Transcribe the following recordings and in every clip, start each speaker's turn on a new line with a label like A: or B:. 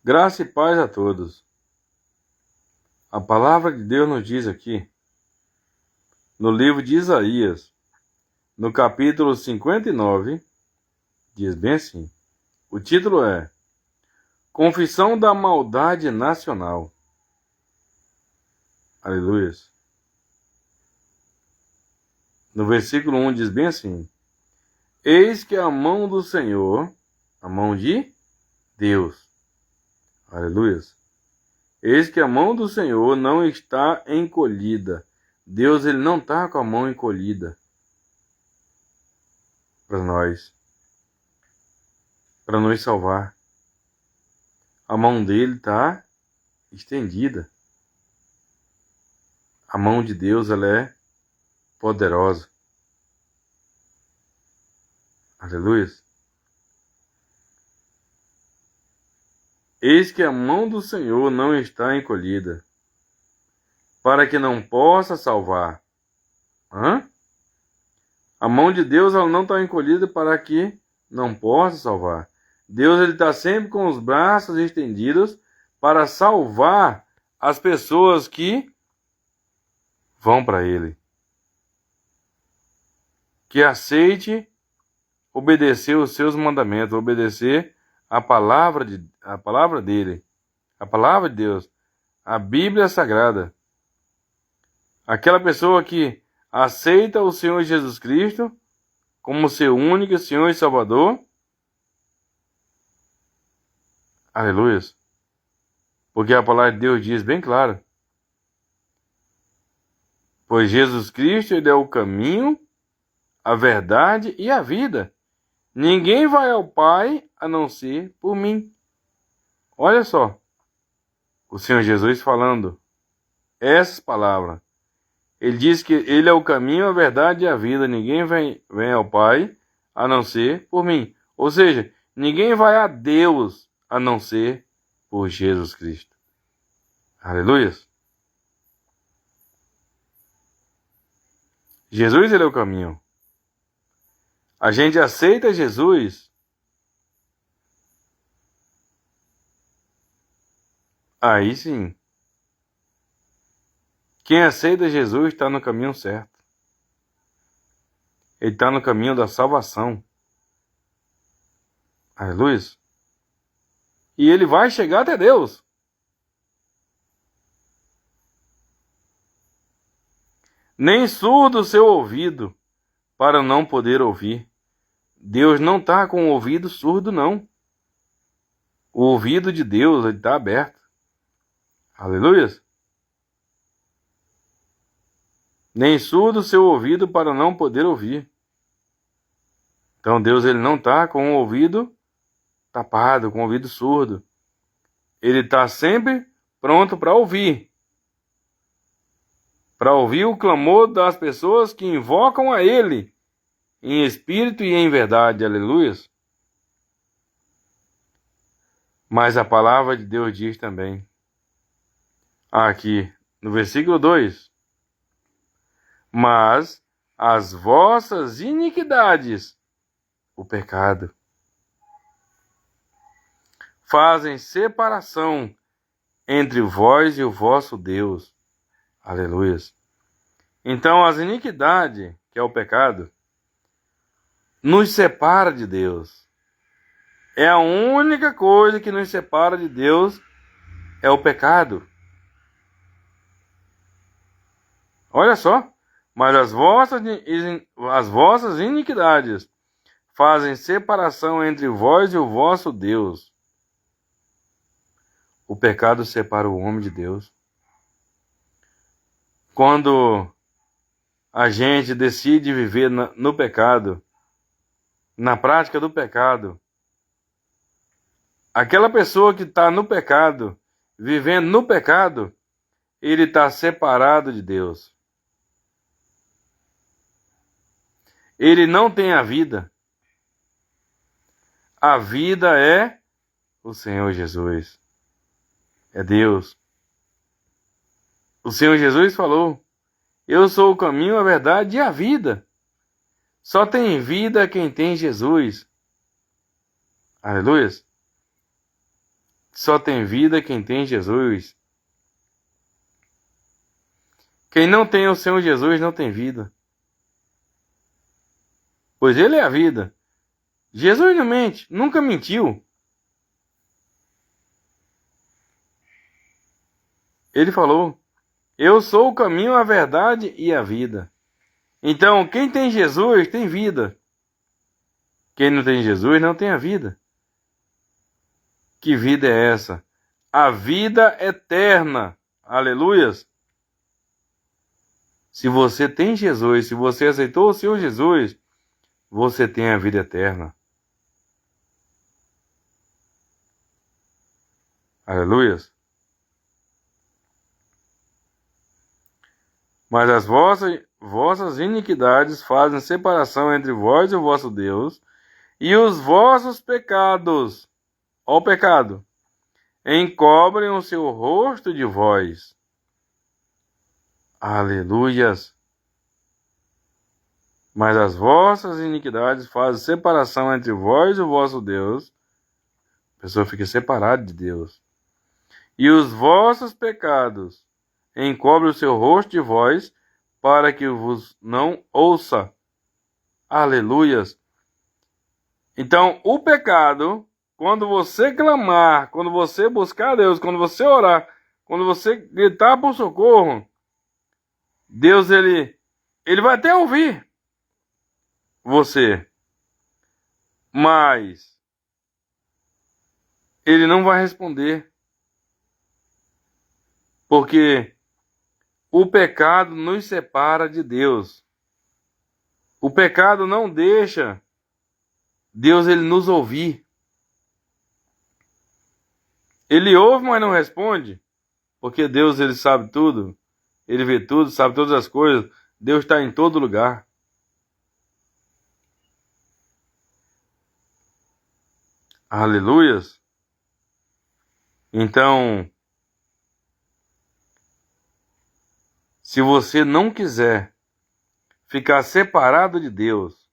A: Graça e paz a todos. A palavra de Deus nos diz aqui, no livro de Isaías, no capítulo 59, diz bem assim. O título é Confissão da Maldade Nacional. Aleluia. No versículo 1 diz bem assim: Eis que a mão do Senhor, a mão de Deus, aleluia. Eis que a mão do Senhor não está encolhida. Deus, ele não está com a mão encolhida para nós, para nos salvar. A mão dele está estendida. A mão de Deus, ela é poderosa. Aleluia. Eis que a mão do Senhor não está encolhida, para que não possa salvar. A mão de Deus, ela não está encolhida para que não possa salvar. Deus, ele está sempre com os braços estendidos para salvar as pessoas que vão para ele. Que aceite obedecer os seus mandamentos, obedecer a palavra dele, a palavra de Deus, a Bíblia Sagrada. Aquela pessoa que aceita o Senhor Jesus Cristo como seu único Senhor e Salvador. Aleluia. Porque a palavra de Deus diz bem claro: pois Jesus Cristo, ele é o caminho, a verdade e a vida. Ninguém vai ao Pai a não ser por mim. Olha só, o Senhor Jesus falando essas palavras. Ele diz que ele é o caminho, a verdade e a vida. Ninguém vem ao Pai a não ser por mim. Ou seja, ninguém vai a Deus a não ser por Jesus Cristo. Aleluia. Jesus, ele é o caminho. A gente aceita Jesus, aí sim. Quem aceita Jesus está no caminho certo. Ele está no caminho da salvação. Aleluia. E ele vai chegar até Deus. Nem surdo o seu ouvido para não poder ouvir. Deus não está com o ouvido surdo, não. O ouvido de Deus está aberto. Aleluia. Nem surdo o seu ouvido para não poder ouvir. Então Deus, ele não está com o ouvido tapado, com o ouvido surdo. Ele está sempre pronto para ouvir. Para ouvir o clamor das pessoas que invocam a ele em espírito e em verdade. Aleluia. Mas a palavra de Deus diz também, aqui no versículo 2: Mas as vossas iniquidades, o pecado, fazem separação entre vós e o vosso Deus. Aleluia. Então as iniquidades, que é o pecado, nos separa de Deus. É a única coisa que nos separa de Deus, é o pecado. Olha só. Mas as vossas iniquidades fazem separação entre vós e o vosso Deus. O pecado separa o homem de Deus. Quando a gente decide viver no pecado, na prática do pecado, aquela pessoa que está no pecado, vivendo no pecado, ele está separado de Deus. Ele não tem a vida. A vida é o Senhor Jesus. É Deus. O Senhor Jesus falou: eu sou o caminho, a verdade e a vida. Só tem vida quem tem Jesus. Aleluia. Só tem vida quem tem Jesus. Quem não tem o Senhor Jesus não tem vida. Pois Ele é a vida. Jesus não mente, nunca mentiu. Ele falou: eu sou o caminho, a verdade e a vida. Então, quem tem Jesus tem vida. Quem não tem Jesus não tem a vida. Que vida é essa? A vida eterna. Aleluias. Se você tem Jesus, se você aceitou o Senhor Jesus, você tem a vida eterna. Aleluias. Mas as vossas iniquidades fazem separação entre vós e o vosso Deus, e os vossos pecados, ó o pecado, encobrem o seu rosto de vós. Aleluias. Mas as vossas iniquidades fazem separação entre vós e o vosso Deus. A pessoa fica separada de Deus. E os vossos pecados encobrem o seu rosto de vós, para que vos não ouça. Aleluias. Então, o pecado, quando você clamar, quando você buscar a Deus, quando você orar, quando você gritar por socorro, Deus, ele vai até ouvir você, mas Ele não vai responder, porque o pecado nos separa de Deus. O pecado não deixa Deus ele nos ouvir. Ele ouve, mas não responde, porque Deus ele sabe tudo. Ele vê tudo, sabe todas as coisas. Deus está em todo lugar. Aleluias. Então, se você não quiser ficar separado de Deus,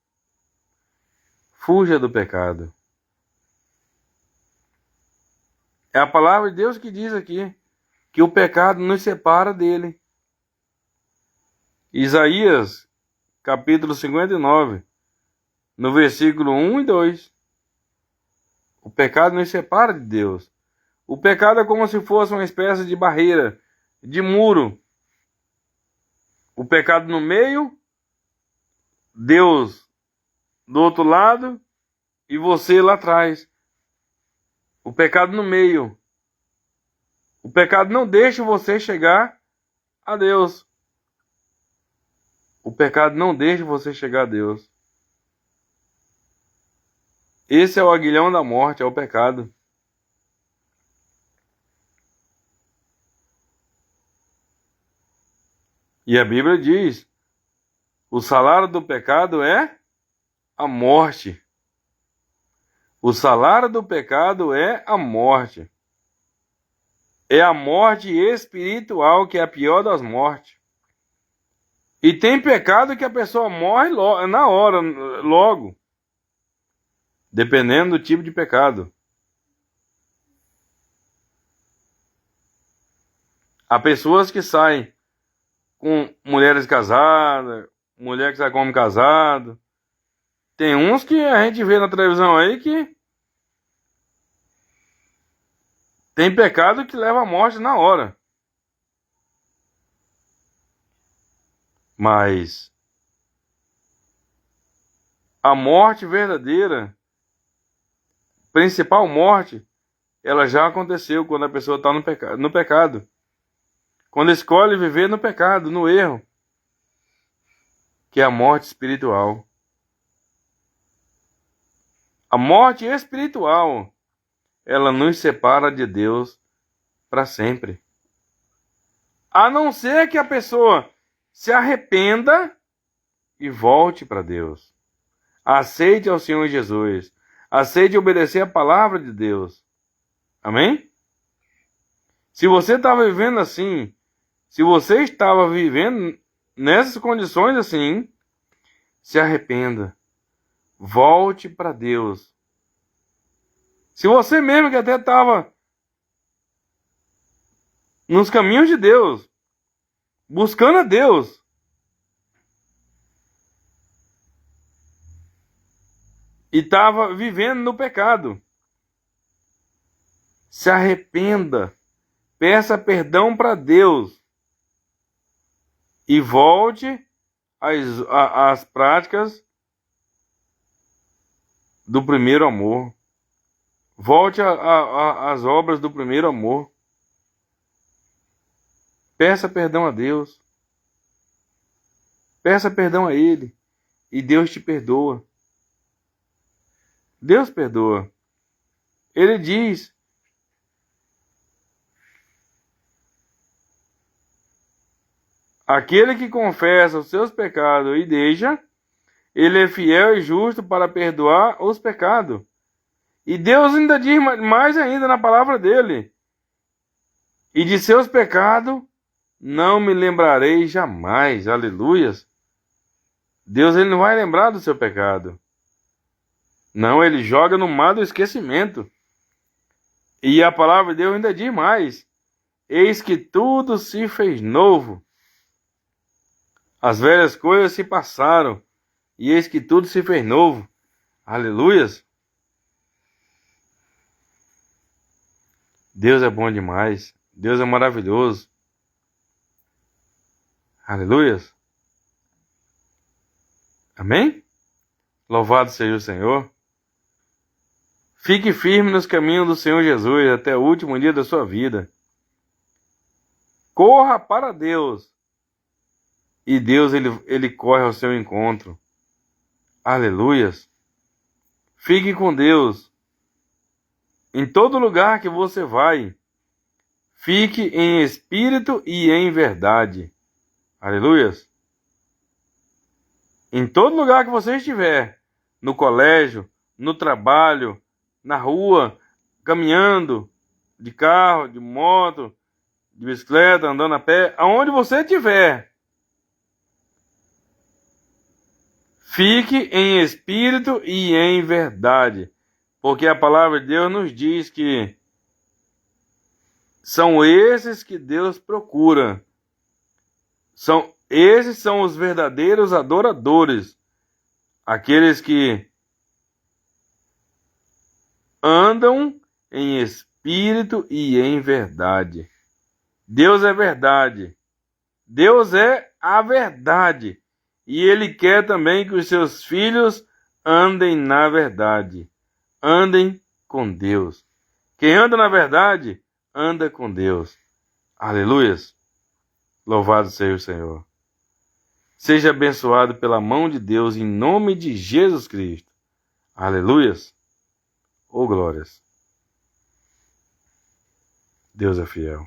A: fuja do pecado. É a palavra de Deus que diz aqui que o pecado nos separa dele. Isaías, capítulo 59, no versículo 1 e 2. O pecado nos separa de Deus. O pecado é como se fosse uma espécie de barreira, de muro. O pecado no meio, Deus do outro lado e você lá atrás. O pecado no meio. O pecado não deixa você chegar a Deus. O pecado não deixa você chegar a Deus. Esse é o aguilhão da morte, é o pecado. E a Bíblia diz: o salário do pecado é a morte. O salário do pecado é a morte. É a morte espiritual, que é a pior das mortes. E tem pecado que a pessoa morre na hora, logo. Dependendo do tipo de pecado. Há pessoas que saem com mulheres casadas, mulher que sai com homem casado. Tem uns que a gente vê na televisão aí que tem pecado que leva à morte na hora. Mas a morte verdadeira, principal morte, ela já aconteceu quando a pessoa está no pecado. Quando escolhe viver no pecado, no erro, que é a morte espiritual. A morte espiritual, ela nos separa de Deus para sempre. A não ser que a pessoa se arrependa e volte para Deus. Aceite ao Senhor Jesus. Aceite obedecer a palavra de Deus. Amém? Se você estava vivendo assim, se você estava vivendo nessas condições assim, se arrependa. Volte para Deus. Se você mesmo que até estava nos caminhos de Deus, buscando a Deus. E estava vivendo no pecado. Se arrependa, peça perdão para Deus e volte às práticas do primeiro amor. Volte às obras do primeiro amor. Peça perdão a Deus. Peça perdão a Ele e Deus te perdoa. Deus perdoa. Ele diz: aquele que confessa os seus pecados e deixa, ele é fiel e justo para perdoar os pecados. E Deus ainda diz mais ainda na palavra dele: e de seus pecados não me lembrarei jamais. Aleluias. Deus, ele não vai lembrar do seu pecado. Não, ele joga no mar do esquecimento. E a palavra de Deus ainda diz mais: eis que tudo se fez novo. As velhas coisas se passaram, e eis que tudo se fez novo. Aleluias. Deus é bom demais. Deus é maravilhoso. Aleluias. Amém? Louvado seja o Senhor. Fique firme nos caminhos do Senhor Jesus até o último dia da sua vida. Corra para Deus. E Deus, ele corre ao seu encontro. Aleluias. Fique com Deus. Em todo lugar que você vai, fique em espírito e em verdade. Aleluias. Em todo lugar que você estiver, no colégio, no trabalho, na rua, caminhando, de carro, de moto, de bicicleta, andando a pé, aonde você estiver, fique em espírito e em verdade, porque a palavra de Deus nos diz que são esses que Deus procura. Esses são os verdadeiros adoradores, aqueles que andam em espírito e em verdade. Deus é verdade. Deus é a verdade. E Ele quer também que os seus filhos andem na verdade. Andem com Deus. Quem anda na verdade, anda com Deus. Aleluias. Louvado seja o Senhor. Seja abençoado pela mão de Deus em nome de Jesus Cristo. Aleluias. Oh, glórias. Deus é fiel.